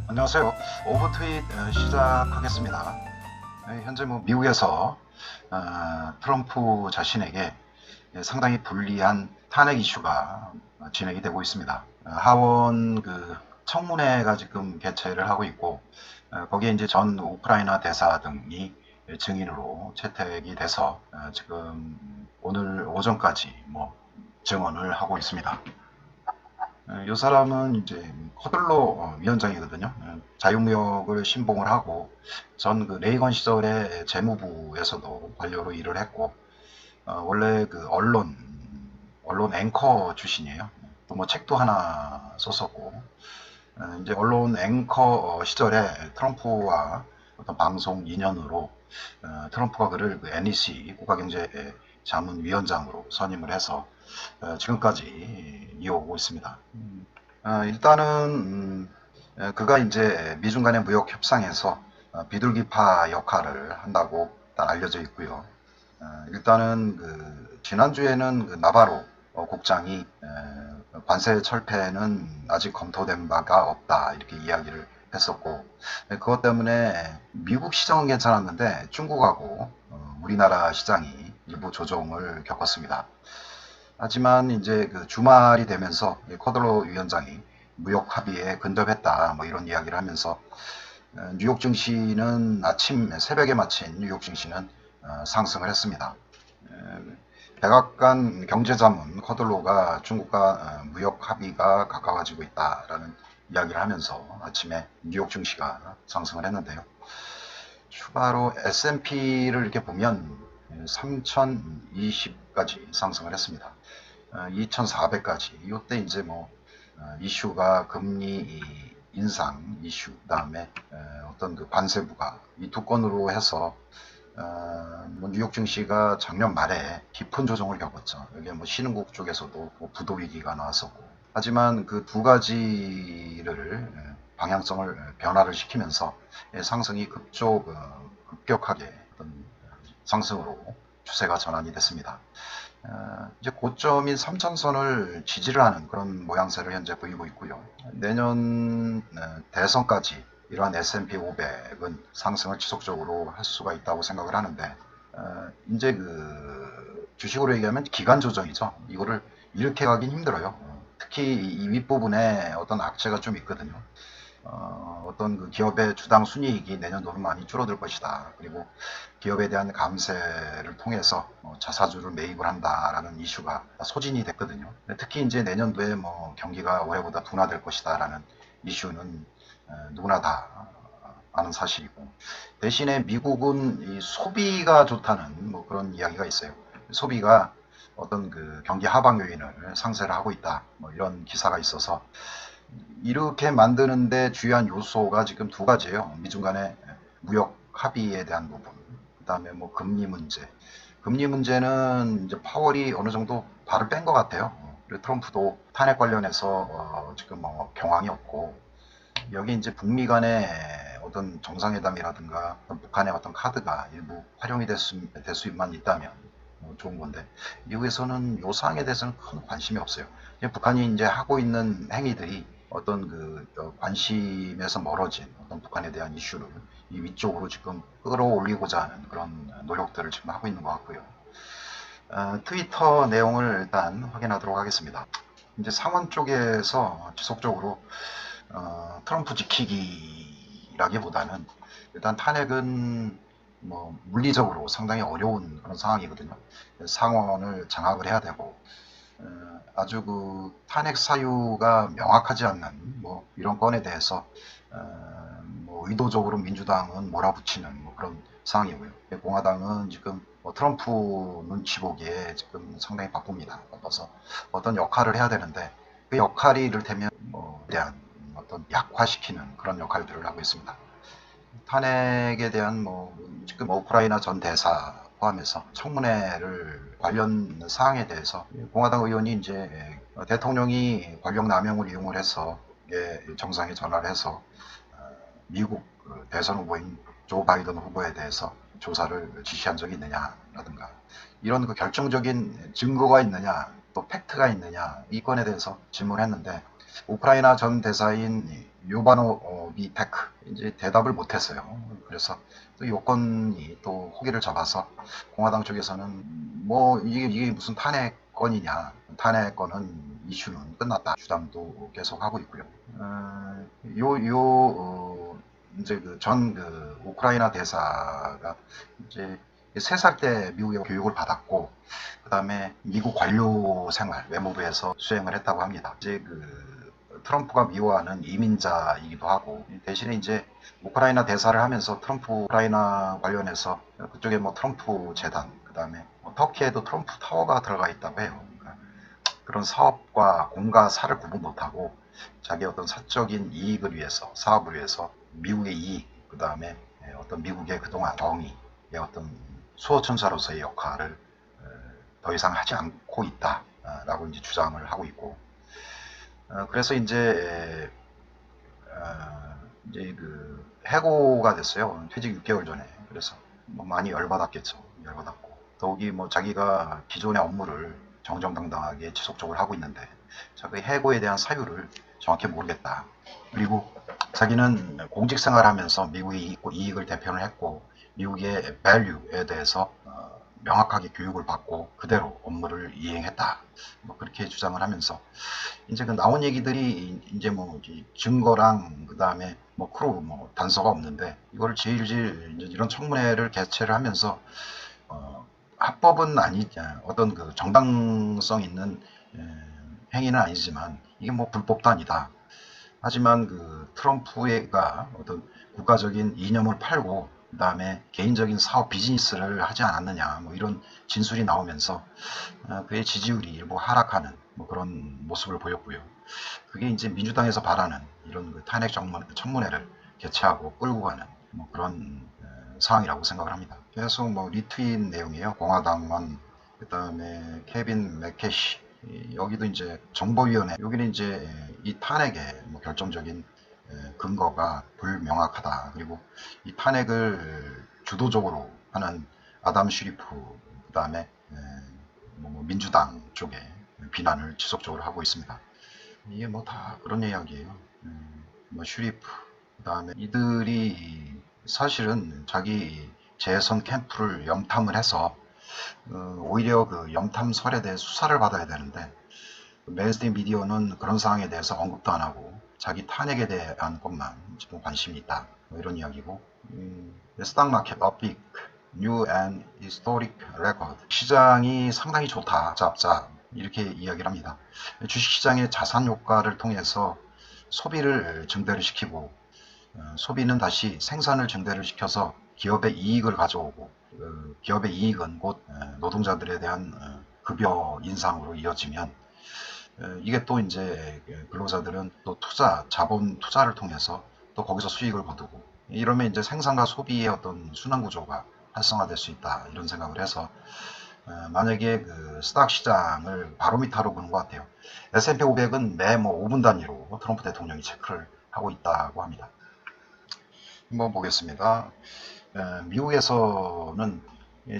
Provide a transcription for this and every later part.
안녕하세요. 오버 트윗 시작하겠습니다. 현재 미국에서 트럼프 자신에게 상당히 불리한 탄핵 이슈가 진행이 되고 있습니다. 하원 청문회가 지금 개최를 하고 있고, 거기에 이제 전 우크라이나 대사 등이 증인으로 채택이 돼서 지금 오늘 오전까지 증언을 하고 있습니다. 이 사람은 이제 커들로 위원장이거든요. 자유무역을 신봉을 하고 전 레이건 시절에 재무부에서도 관료로 일을 했고, 원래 언론 앵커 출신이에요. 또 책도 하나 썼었고, 이제 언론 앵커 시절에 트럼프와 어떤 방송 인연으로 트럼프가 그를 NEC 국가경제자문위원장으로 선임을 해서 지금까지 이어오고 있습니다. 일단은 그가 이제 미중 간의 무역 협상에서 비둘기파 역할을 한다고 일단 알려져 있고요. 일단은 지난주에는 나바로 국장이 관세 철폐는 아직 검토된 바가 없다 이렇게 이야기를 했었고, 그것 때문에 미국 시장은 괜찮았는데 중국하고 우리나라 시장이 일부 조정을 겪었습니다. 하지만 이제 주말이 되면서 커들로 위원장이 무역 합의에 근접했다 이런 이야기를 하면서 뉴욕 증시는 새벽에 마친 뉴욕 증시는 상승을 했습니다. 백악관 경제자문 커들로가 중국과 무역 합의가 가까워지고 있다라는 이야기를 하면서 아침에 뉴욕 증시가 상승을 했는데요. 추가로 S&P를 이렇게 보면 3020까지 상승을 했습니다. 2400까지. 이때 이제 이슈가 금리 인상 이슈, 그다음에 어떤 관세 부과 이 두 건으로 해서 뉴욕 증시가 작년 말에 깊은 조정을 겪었죠. 여기 신흥국 쪽에서도 부도 위기가 나왔었고, 하지만 그 두 가지를 방향성을 변화를 시키면서 상승이 급격하게 어떤 상승으로 추세가 전환이 됐습니다. 이제 고점인 3천선을 지지를 하는 그런 모양새를 현재 보이고 있고요. 내년 대선까지 이러한 S&P 500은 상승을 지속적으로 할 수가 있다고 생각을 하는데, 이제 주식으로 얘기하면 기간 조정이죠. 이거를 이렇게 가긴 힘들어요. 특히 이 윗부분에 어떤 악재가 좀 있거든요. 어떤 기업의 주당 순이익이 내년도는 많이 줄어들 것이다. 그리고 기업에 대한 감세를 통해서 자사주를 매입을 한다라는 이슈가 소진이 됐거든요. 특히 이제 내년도에 경기가 올해보다 둔화될 것이다라는 이슈는 누구나 다 아는 사실이고, 대신에 미국은 이 소비가 좋다는 그런 이야기가 있어요. 소비가 어떤 경기 하방 요인을 상쇄를 하고 있다. 이런 기사가 있어서 이렇게 만드는데 주요한 요소가 지금 두 가지예요. 미중 간의 무역 합의에 대한 부분, 그 다음에 금리 문제. 금리 문제는 이제 파월이 어느 정도 발을 뺀 것 같아요. 그리고 트럼프도 탄핵 관련해서 지금 경황이 없고, 여기 이제 북미 간의 어떤 정상회담이라든가 북한의 어떤 카드가 일부 활용이 될 수만 있다면 좋은 건데, 미국에서는 요 사항에 대해서는 큰 관심이 없어요. 북한이 이제 하고 있는 행위들이 어떤 관심에서 멀어진 어떤 북한에 대한 이슈를 이 위쪽으로 지금 끌어올리고자 하는 그런 노력들을 지금 하고 있는 것 같고요. 트위터 내용을 일단 확인하도록 하겠습니다. 이제 상원 쪽에서 지속적으로 트럼프 지키기라기보다는 일단 탄핵은 물리적으로 상당히 어려운 그런 상황이거든요. 상원을 장악을 해야 되고, 아주 탄핵 사유가 명확하지 않는 이런 건에 대해서 의도적으로 민주당은 몰아붙이는 그런 상황이고요. 공화당은 지금 트럼프 눈치 보기에 지금 상당히 바빠서 어떤 역할을 해야 되는데, 그 역할이 이를테면 대한 어떤 약화시키는 그런 역할들을 하고 있습니다. 탄핵에 대한 지금 우크라이나 전 대사 포함해서 청문회를 관련 사항에 대해서 공화당 의원이 이제 대통령이 권력 남용을 이용을 해서 정상에 전화를 해서 미국 대선 후보인 조 바이든 후보에 대해서 조사를 지시한 적이 있느냐라든가, 이런 결정적인 증거가 있느냐, 또 팩트가 있느냐, 이 건에 대해서 질문을 했는데, 우크라이나 전 대사인 요바노 비 테크 이제 대답을 못했어요. 그래서 또 요건이 또 호기를 잡아서 공화당 쪽에서는 뭐 이게 무슨 탄핵건이냐, 탄핵건은 이슈는 끝났다 주장도 계속 하고 있고요. 이제 그 우크라이나 대사가 이제 3살 때 미국에 교육을 받았고, 그 다음에 미국 관료 생활, 외무부에서 수행을 했다고 합니다. 이제 트럼프가 미워하는 이민자이기도 하고, 대신에 이제 우크라이나 대사를 하면서 트럼프 우크라이나 관련해서 그쪽에 뭐 트럼프 재단, 그 다음에 터키에도 트럼프 타워가 들어가 있다고 해요. 그러니까 그런 사업과 공과 사를 구분 못하고 자기 어떤 사적인 이익을 위해서, 사업을 위해서 미국의 이익, 그 다음에 어떤 미국의 그동안 정의의 어떤 수호천사로서의 역할을 더 이상 하지 않고 있다라고 이제 주장을 하고 있고, 그래서 이제 해고가 됐어요. 퇴직 6개월 전에. 그래서 뭐 많이 열받았겠죠. 열받았고, 더욱이 뭐 자기가 기존의 업무를 정정당당하게 지속적으로 하고 있는데 그 해고에 대한 사유를 정확히 모르겠다. 그리고 자기는 공직 생활하면서 미국의 이익을 대표를 했고, 미국의 value에 대해서 명확하게 교육을 받고 그대로 업무를 이행했다. 뭐 그렇게 주장을 하면서 이제 나온 얘기들이 이제 뭐 증거랑 그 다음에 뭐 크루 뭐 단서가 없는데, 이걸 질질 이런 청문회를 개최를 하면서 합법은 아니, 어떤 그 정당성 있는 행위는 아니지만 이게 뭐 불법도 아니다. 하지만 트럼프가 어떤 국가적인 이념을 팔고 그 다음에 개인적인 사업 비즈니스를 하지 않았느냐, 뭐 이런 진술이 나오면서 그의 지지율이 일부 하락하는 뭐 그런 모습을 보였고요. 그게 이제 민주당에서 바라는 이런 탄핵 청문회를 개최하고 끌고 가는 뭐 그런 상황이라고 생각을 합니다. 계속 뭐 리트윗 내용이에요. 공화당원, 그 다음에 케빈 맥캐시, 여기도 이제 정보위원회, 여기는 이제 이 탄핵의 뭐 결정적인 근거가 불명확하다. 그리고 이 탄핵을 주도적으로 하는 아담 슈리프, 그 다음에 뭐 민주당 쪽에 비난을 지속적으로 하고 있습니다. 이게 뭐 다 그런 이야기예요. 뭐 슈리프, 그 다음에 이들이 사실은 자기 재선 캠프를 염탐을 해서 오히려 그 염탐설에 대해 수사를 받아야 되는데, 메인스트림 미디어는 그런 상황에 대해서 언급도 안 하고 자기 탄핵에 대한 것만 지금 관심이 있다, 뭐 이런 이야기고, 스탁 마켓 업빅 뉴 앤 히스토릭 레코드, 시장이 상당히 좋다, 짭짭 이렇게 이야기를 합니다. 주식시장의 자산 효과를 통해서 소비를 증대를 시키고, 소비는 다시 생산을 증대를 시켜서 기업의 이익을 가져오고, 기업의 이익은 곧 노동자들에 대한 급여 인상으로 이어지면, 이게 또 이제 근로자들은 또 자본 투자를 통해서 또 거기서 수익을 거두고, 이러면 이제 생산과 소비의 어떤 순환 구조가 활성화될 수 있다, 이런 생각을 해서 만약에 스탁 시장을 바로미터로 보는 것 같아요. S&P 500은 매 뭐 5분 단위로 트럼프 대통령이 체크를 하고 있다고 합니다. 한번 보겠습니다. 미국에서는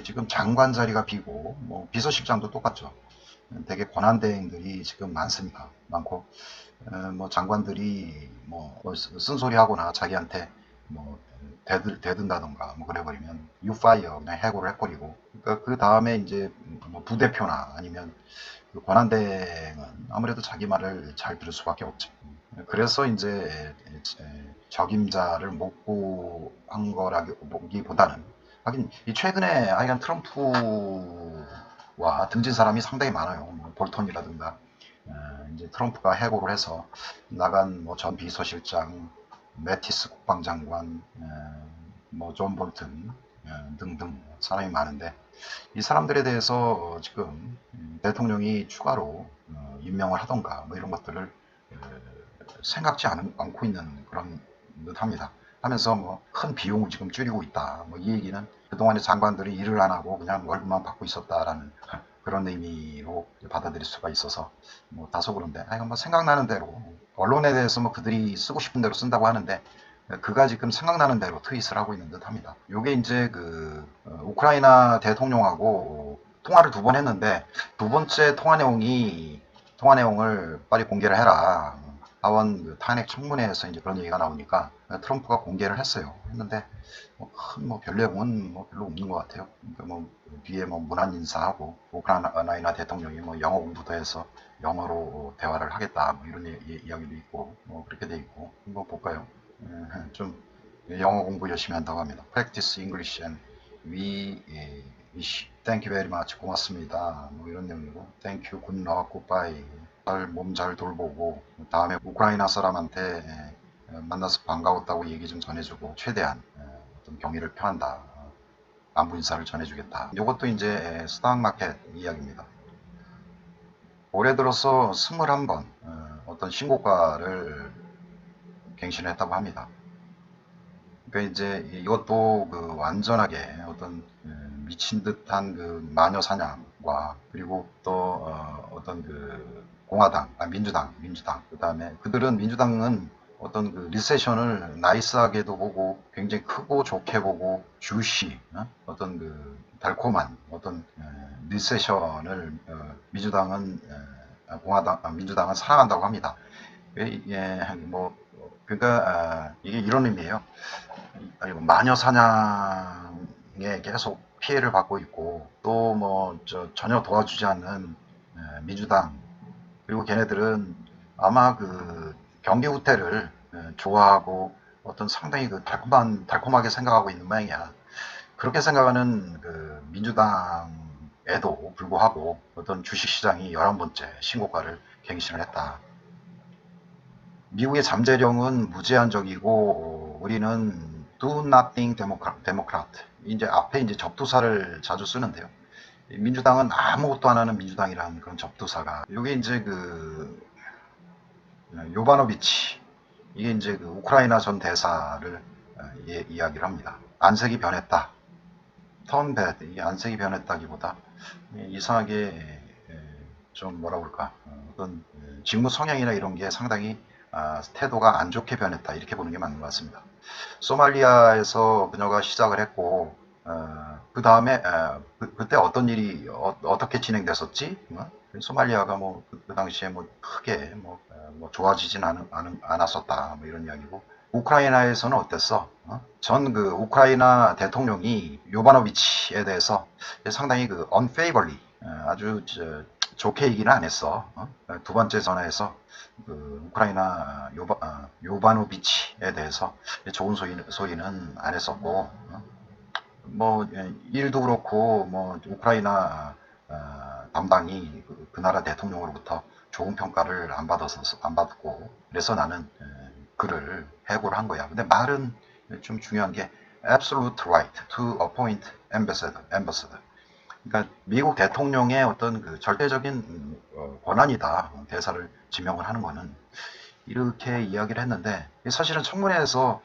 지금 장관 자리가 비고, 뭐 비서실장도 똑같죠. 되게 권한대행들이 지금 많고, 뭐 장관들이 뭐 쓴소리 하거나 자기한테 뭐 대든다던가 뭐 그래버리면 유파이어, 그냥 해고를 해버리고, 그러니까 그 다음에 이제 뭐 부대표나 아니면 권한대행은 아무래도 자기 말을 잘 들을 수밖에 없죠. 그래서 이제 적임자를 못 구한 거라기보다는, 하긴 최근에 하여간 트럼프와 등진 사람이 상당히 많아요. 뭐 볼턴이라든가, 이제 트럼프가 해고를 해서 나간 뭐 전 비서실장, 매티스 국방장관, 뭐 존 볼튼 등등 사람이 많은데, 이 사람들에 대해서 지금 대통령이 추가로 임명을 하던가 뭐 이런 것들을 생각지 않고 있는 그런 듯합니다. 하면서 뭐 큰 비용을 지금 줄이고 있다, 뭐 이 얘기는 그동안의 장관들이 일을 안 하고 그냥 월급만 받고 있었다라는 그런 의미로 받아들일 수가 있어서 뭐 다소 그런데, 뭐 생각나는 대로 언론에 대해서 뭐 그들이 쓰고 싶은 대로 쓴다고 하는데, 그가 지금 생각나는 대로 트윗을 하고 있는 듯합니다. 요게 이제 우크라이나 대통령하고 통화를 2번 했는데, 두 번째 통화 내용을 빨리 공개를 해라, 하원 그 탄핵 청문회에서 이제 그런 얘기가 나오니까 트럼프가 공개를 했어요. 했는데 별 내용은 별로 없는 것 같아요. 그러니까 뒤에 문안 인사하고 우크라이나 대통령이 영어 공부도 해서 영어로 대화를 하겠다 이런 이야기도 있고 그렇게 돼 있고 볼까요? 좀 영어 공부 열심히 한다고 합니다. Practice English and we thank you very much 고맙습니다. 이런 내용이고 thank you, good luck, goodbye. 몸 잘 돌보고 다음에 우크라이나 사람한테 만나서 반가웠다고 얘기 좀 전해주고 최대한 어떤 경의를 표한다. 안부 인사를 전해주겠다. 이것도 이제 스탁 마켓 이야기입니다. 올해 들어서 21번 어떤 신고가를 갱신했다고 합니다. 그러니까 이제 이것도 그 완전하게 어떤 미친 듯한 그 마녀 사냥과 그리고 또 어떤 그 공화당, 민주당, 그 다음에 그들은 민주당은 어떤 그 리세션을 나이스하게도 보고 굉장히 크고 좋게 보고 주시 어떤 그 달콤한 어떤 리세션을 민주당은 민주당은 사랑한다고 합니다. 예, 그러니까 이게 이런 의미예요. 마녀 사냥에 계속 피해를 받고 있고 또 전혀 도와주지 않는 민주당 그리고 걔네들은 아마 그 경기 후퇴를 좋아하고 어떤 상당히 그 달콤하게 생각하고 있는 모양이야. 그렇게 생각하는 그 민주당에도 불구하고 어떤 주식시장이 11번째 신고가를 갱신을 했다. 미국의 잠재력은 무제한적이고 우리는 do nothing democrat. 이제 앞에 이제 접두사를 자주 쓰는데요. 민주당은 아무것도 안 하는 민주당이라는 그런 접두사가 이게 이제 그 요바노비치 이게 이제 그 우크라이나 전 대사를 이야기를 합니다. 안색이 변했다. 턴 배드 이게 안색이 변했다기보다 이상하게 좀 뭐라 그럴까 어떤 직무 성향이나 이런 게 상당히 태도가 안 좋게 변했다 이렇게 보는 게 맞는 것 같습니다. 소말리아에서 그녀가 시작을 했고 그 다음에 그때 어떤 일이 어떻게 진행됐었지? 소말리아가 그 당시에 크게 좋아지진 않았었다 이런 이야기고 우크라이나에서는 어땠어? 전 그 우크라이나 대통령이 요바노비치에 대해서 상당히 그 unfavorably 아주 좋게 얘기는 안 했어. 두 번째 전화에서 그 우크라이나 요바노비치에 대해서 좋은 소리는 안 했었고 일도 그렇고 우크라이나 담당이 그 나라 대통령으로부터 좋은 평가를 안 받았고 그래서 나는 그를 해고를 한 거야. 근데 말은 좀 중요한 게 absolute right to appoint ambassador. 그러니까 미국 대통령의 어떤 그 절대적인 권한이다. 대사를 지명을 하는 거는 이렇게 이야기를 했는데 사실은 청문회에서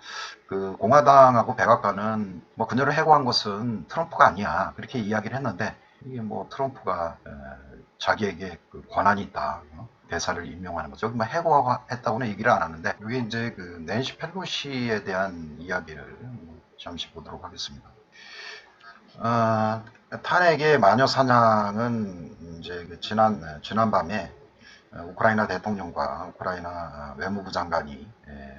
그 공화당하고 백악관은 그녀를 해고한 것은 트럼프가 아니야. 그렇게 이야기를 했는데 이게 트럼프가 자기에게 그 권한이 있다. 대사를 임명하는 거죠. 여기 해고했다고는 얘기를 안 하는데 이게 이제 그 낸시 펠로시에 대한 이야기를 잠시 보도록 하겠습니다. 탄핵의 마녀 사냥은 이제 그 지난 밤에 우크라이나 대통령과 우크라이나 외무부 장관이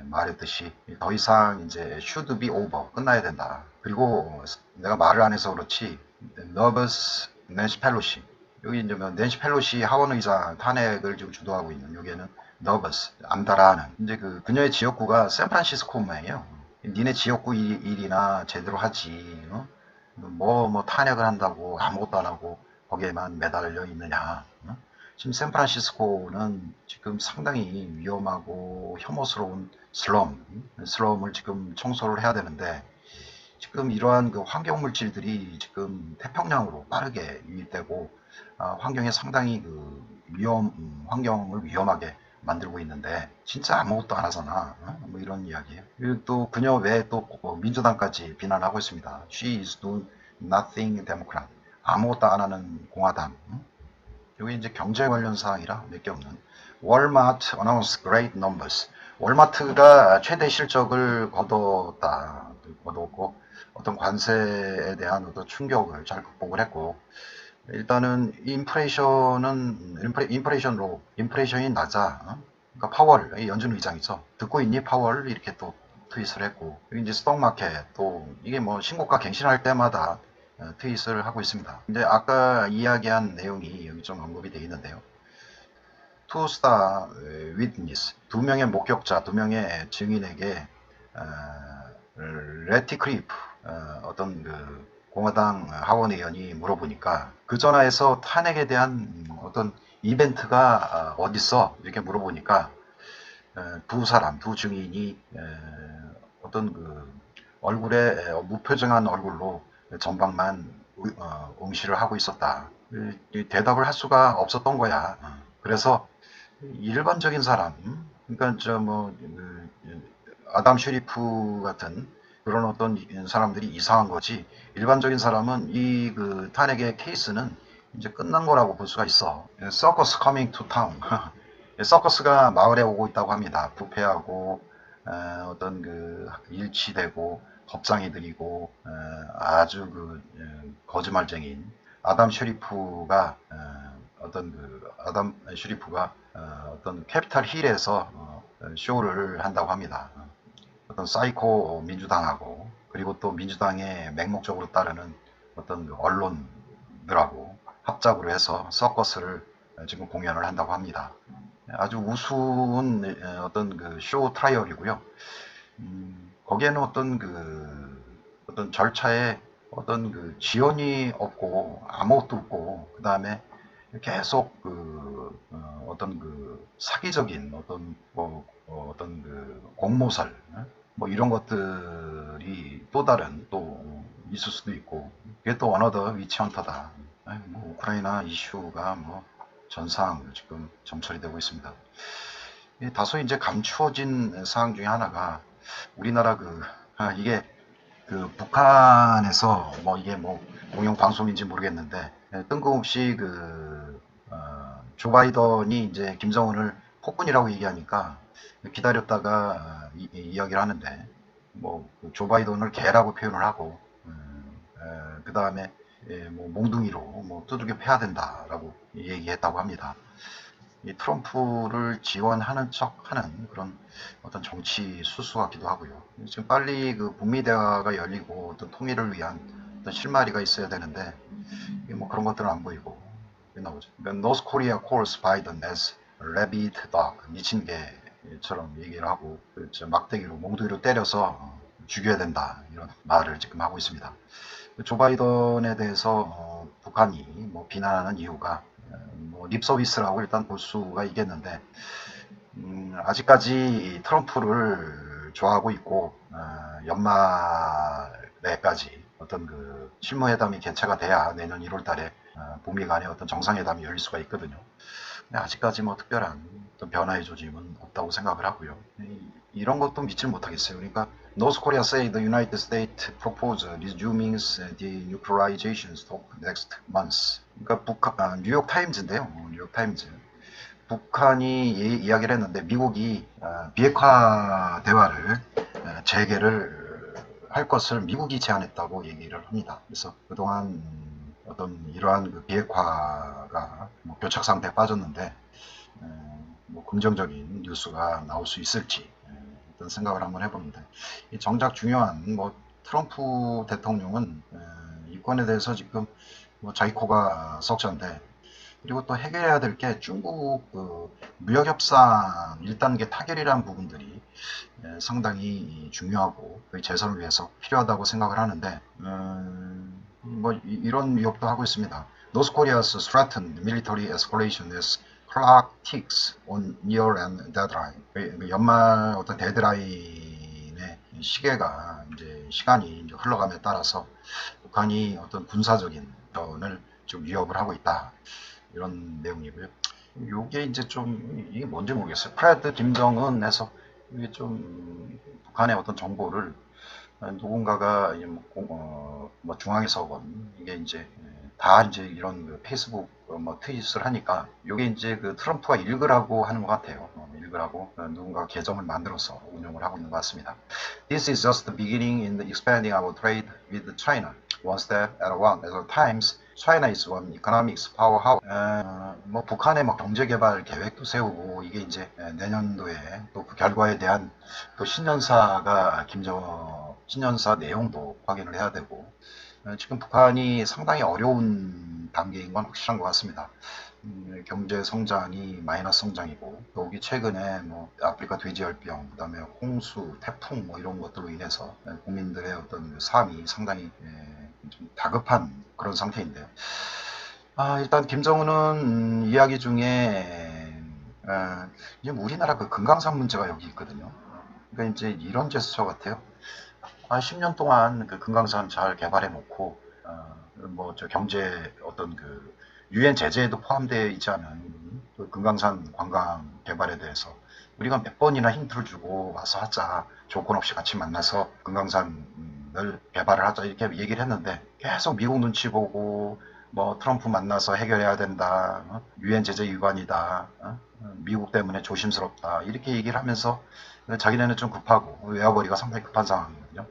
말했듯이 더 이상 이제 should be over 끝나야 된다. 그리고 내가 말을 안 해서 그렇지 nervous 낸시 펠로시 여기 이제 낸시 펠로시 하원 의장 탄핵을 지금 주도하고 있는 여기에는 nervous 안달하는 이제 그녀의 지역구가 샌프란시스코 모양이에요. 니네 지역구 일이나 제대로 하지. 탄핵을 한다고 아무것도 안 하고 거기에만 매달려 있느냐. 지금 샌프란시스코는 지금 상당히 위험하고 혐오스러운 슬럼을 지금 청소를 해야 되는데 지금 이러한 그 환경 물질들이 지금 태평양으로 빠르게 유입되고 환경에 상당히 그 환경을 위험하게 만들고 있는데 진짜 아무것도 안 하잖아. 이런 이야기예요. 그리고 또 그녀 외에 또 민주당까지 비난하고 있습니다. She is doing nothing democrat. 아무것도 안 하는 공화당. 여기 이제 경제 관련 사항이라 몇 개 없는. Walmart announced great numbers. 월마트가 최대 실적을 거뒀고 어떤 관세에 대한 어떤 충격을 잘 극복을 했고 일단은 인플레이션이 낮아. 그러니까 파월, 이 연준 의장이죠. 듣고 있니 파월 이렇게 또 트윗을 했고, 그리고 이제 스톡마켓 또 이게 뭐 신고가 갱신할 때마다 트윗을 하고 있습니다. 근데 아까 이야기한 내용이 여기 좀 언급이 되어 있는데요. 투스타 위트니스, 두 명의 목격자, 두 명의 증인에게 레티 크리프 어떤 그 공화당 하원 의원이 물어보니까 그 전화에서 탄핵에 대한 어떤 이벤트가 어딨어? 이렇게 물어보니까 두 사람, 두 증인이 어떤 그 얼굴에 무표정한 얼굴로 전방만 응시를 하고 있었다. 대답을 할 수가 없었던 거야. 그래서 일반적인 사람, 그러니까 저뭐 아담 쉐리프 같은 그런 어떤 사람들이 이상한 거지. 일반적인 사람은 이 그 탄핵의 케이스는 이제 끝난 거라고 볼 수가 있어. 서커스 커밍 투 타운. 서커스가 마을에 오고 있다고 합니다. 부패하고 어떤 그 일치되고 겁상이들이고 아주 그 거짓말쟁인 아담 쉐리프가 어떤 그 아담 쉐리프가 어떤 캐피탈 힐에서 쇼를 한다고 합니다. 어떤 사이코 민주당하고 그리고 또 민주당의 맹목적으로 따르는 어떤 그 언론들하고 합작으로 해서 서커스를 지금 공연을 한다고 합니다. 아주 우스운 어떤 그 쇼 트라이얼이고요. 거기에는 어떤 절차에 어떤 그 지연이 없고 아무것도 없고 그 다음에 계속 어떤 그 사기적인 어떤 그 공모설 뭐 이런 것들이 또 다른 또 있을 수도 있고 그게 또 어너더 위치 헌터다. 뭐 우크라이나 이슈가 뭐 전상 지금 점철이 되고 있습니다. 다소 이제 감추어진 사항 중에 하나가 우리나라 이게 그 북한에서 뭐 이게 뭐 공영 방송인지 모르겠는데 뜬금없이 조 바이든이 이제 김정은을 폭군이라고 얘기하니까 기다렸다가 이야기를 하는데 뭐조 바이든을 개라고 표현을 하고 그 다음에 뭐 몽둥이로 뭐 두들겨 패야 된다라고 얘기했다고 합니다. 이 트럼프를 지원하는 척하는 그런 어떤 정치 수수 같기도 하고요. 지금 빨리 그 북미 대화가 열리고 어떤 통일을 위한 어떤 실마리가 있어야 되는데 뭐 그런 것들은 안 보이고 나오죠. North Korea calls Biden as rabid dog, 미친 개처럼 얘기를 하고 막대기로 몽둥이로 때려서 죽여야 된다 이런 말을 지금 하고 있습니다. 조 바이든에 대해서 북한이 뭐 비난하는 이유가 뭐 립서비스라고 일단 볼 수가 있겠는데 아직까지 트럼프를 좋아하고 있고 연말에까지 어떤 그 실무회담이 개최가 돼야 내년 1월달에 북미 간의 어떤 정상회담이 열릴 수가 있거든요. 근데 아직까지 뭐 특별한 어떤 변화의 조짐은 없다고 생각을 하고요. 이런 것도 믿질 못하겠어요. 그러니까 North Korea say the United States propose resuming denuclearization talk next month. 그러니까 뉴욕 타임즈인데요. 뉴욕 타임즈. 북한이 이야기를 했는데 미국이 비핵화 대화를 재개를 할 것을 미국이 제안했다고 얘기를 합니다. 그래서 그동안 어떤 이러한 그 비핵화가 뭐 교착 상태에 빠졌는데 뭐 긍정적인 뉴스가 나올 수 있을지 어떤 생각을 한번 해보는데 정작 중요한 뭐 트럼프 대통령은 이권에 대해서 지금 뭐 자기 코가 석자인데 그리고 또 해결해야 될 게 중국 무역 협상 1단계 타결이라는 부분들이 상당히 중요하고 그 재선을 위해서 필요하다고 생각을 하는데 뭐 이런 위협도 하고 있습니다. North Korea's threatened military escalation as clock ticks on year-end deadline. 연말 어떤 데드라인의 시계가 이제 시간이 이제 흘러감에 따라서 북한이 어떤 군사적인 전을 좀 위협을 하고 있다. 이런 내용이고요. 요게 이제 좀 이게 뭔지 모르겠어요. 프레드 김정은에서 이게 좀 북한의 어떤 정보를 누군가가 뭐 중앙에서 온 이게 이제 다 이제 이런 그 페이스북 뭐 트윗을 하니까 이게 이제 그 트럼프가 읽으라고 하는 것 같아요. 읽으라고. 이니셔티브라고 누군가 계정을 만들어서 운영을 하고 있는 것 같습니다. This is just the beginning in the expanding our trade with China. One step at a one. At all times, China is one economics powerhouse. 뭐 북한의 뭐 경제 개발 계획도 세우고 이게 이제 내년도에 또 그 결과에 대한 또 신년사가 신년사 내용도 확인을 해야 되고 지금 북한이 상당히 어려운 단계인 건 확실한 것 같습니다. 경제 성장이 마이너스 성장이고 여기 최근에 뭐 아프리카 돼지열병, 그다음에 홍수, 태풍 뭐 이런 것들로 인해서 국민들의 어떤 삶이 상당히 좀 다급한 그런 상태인데요. 일단 김정은은 이야기 중에 이제 우리나라 그 금강산 문제가 여기 있거든요. 그러니까 이제 이런 제스처 같아요. 10년 동안 그 금강산 잘 개발해 놓고 뭐 저 경제 어떤 그 유엔 제재에도 포함되어 있지 않은 그 금강산 관광 개발에 대해서 우리가 몇 번이나 힌트를 주고 와서 하자, 조건 없이 같이 만나서 금강산을 개발을 하자 이렇게 얘기를 했는데 계속 미국 눈치 보고 뭐 트럼프 만나서 해결해야 된다, 유엔 제재 위반이다, 미국 때문에 조심스럽다 이렇게 얘기를 하면서 자기네는 좀 급하고 외화벌이가 상당히 급한 상황이거든요.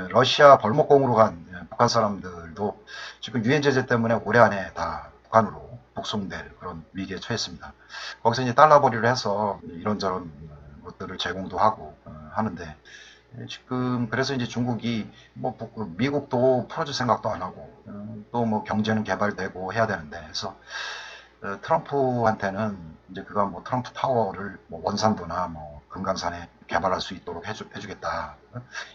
러시아 벌목공으로 간 북한 사람들도 지금 유엔 제재 때문에 올해 안에 다 북한으로 북송될 그런 위기에 처했습니다. 거기서 이제 달러벌이를 해서 이런저런 것들을 제공도 하고 하는데 지금 그래서 이제 중국이 뭐 미국도 풀어줄 생각도 안 하고 또 뭐 경제는 개발되고 해야 되는데 그래서 트럼프한테는 이제 그가 뭐 트럼프 타워를 뭐 원산도나 뭐 금강산에 개발할 수 있도록 해주겠다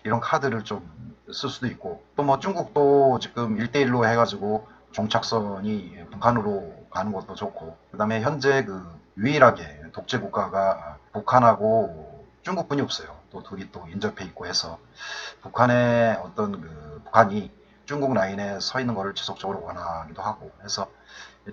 이런 카드를 좀 쓸 수도 있고 또 뭐 중국도 지금 1대1로 해가지고 종착선이 북한으로 가는 것도 좋고 그 다음에 현재 그 유일하게 독재 국가가 북한하고 중국뿐이 없어요. 또 둘이 또 인접해 있고 해서 북한의 어떤 그 북한이 중국 라인에 서 있는 것을 지속적으로 원하기도 하고 해서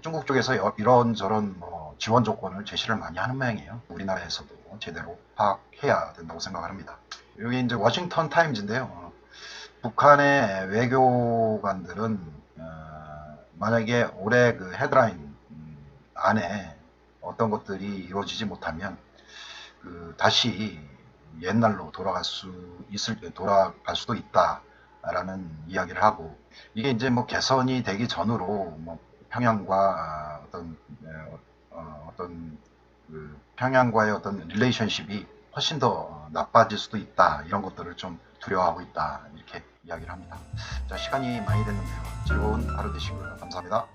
중국 쪽에서 이런저런 뭐 지원 조건을 제시를 많이 하는 모양이에요. 우리나라에서도 제대로 파악해야 된다고 생각합니다. 여기 이제 워싱턴 타임즈인데요. 북한의 외교관들은 만약에 올해 그 헤드라인 안에 어떤 것들이 이루어지지 못하면 다시 옛날로 돌아갈 수도 있다라는 이야기를 하고 이게 이제 뭐 개선이 되기 전으로 뭐 평양과 평양과의 어떤 릴레이션십이 훨씬 더 나빠질 수도 있다 이런 것들을 좀 두려워하고 있다 이렇게 이야기를 합니다. 자, 시간이 많이 됐는데요. 즐거운 하루 되시고요. 감사합니다.